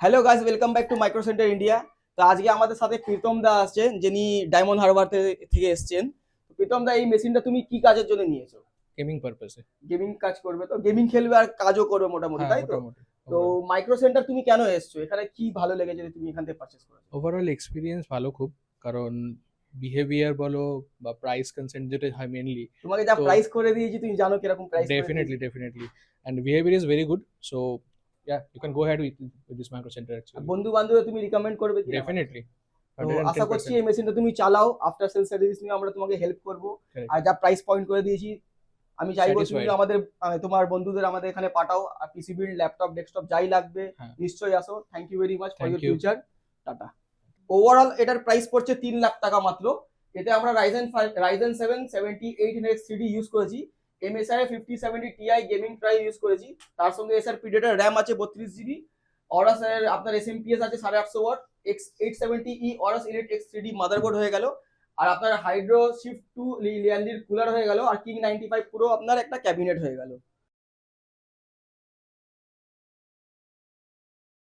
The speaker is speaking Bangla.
Hello guys, welcome back to micro centre India. তো আজকে আমাদের সাথে প্রীতম দা আসছেন, যিনি ডায়মন্ড হারবার থেকে এসছেন। তো প্রীতম দা, এই মেশিনটা তুমি কি কাজের জন্য নিয়েছো? গেমিং পারপাসে। গেমিং কাজ করবে, তো গেমিং খেলবে আর কাজও করবে মোটামুটি, হ্যাঁ, তাই তো? মোটামুটি তো ওভারঅল। মাইক্রো সেন্টার তুমি কেন এসছো এখানে, কি ভালো লেগেছে যে তুমি এখান থেকে পারচেস করেছো? ওভারঅল এক্সপিরিয়েন্স ভালো খুব। কারণ বিহেভিয়ার বলো বা প্রাইস কনসেন্ট যেটা হয় মেনলি। তোমাকে যা তো প্রাইস করে দিয়েছি, তুমি জানো কিরকম প্রাইস করে দিয়েছি। Definitely and behaviour is very good. So yeah, you can go ahead with this micro centre আর অ্যাকচুয়ালি। বন্ধু বান্ধব তুমি রিকমেন্ড করবে কিনা আমাকে? ডেফিনেটলি তো আশা করছি 110%। এই মেশিনটা তুমি চালাও, আফটার সেল সার্ভিস নিয়ে আমরা তোমাকে হেল্প করবো। কারেক্ট। আর যা প্রাইস পয়েন্ট করে দিয়েছি, আমি চাইবো তুমি স্যাটিসফাইড। আমাদের তোমার বন্ধুদের আমাদের এখানে পাঠাও। আর পিসি বিল্ড, ল্যাপটপ, ডেস্কটপ যাই লাগবে হ্যাঁ। নিশ্চয়ই আসো। Thank you very much for thank your you. Future. টাটা। ওভারঅল এটার প্রাইস পড়ছে 3 লাখ টাকা মাত্র। এতে আমরা রাইজেন 7 78 ইউজ করেছি। MSI 5070 Ti gaming trio use করেছি। তার সঙ্গে এসআর পিডিএটার র্যাম আছে 32 GB। অরাস এর আপনার এসএমপিএস আছে 850 watt. X870E Aorus elite X3D motherboard হয়ে গেল। আর আপনার হাইড্রো শিফট 2 লিয়ান্ডির কুলার হয়ে গেল। আর কিং 95 পুরো আপনার একটা ক্যাবিনেট হয়ে গেল।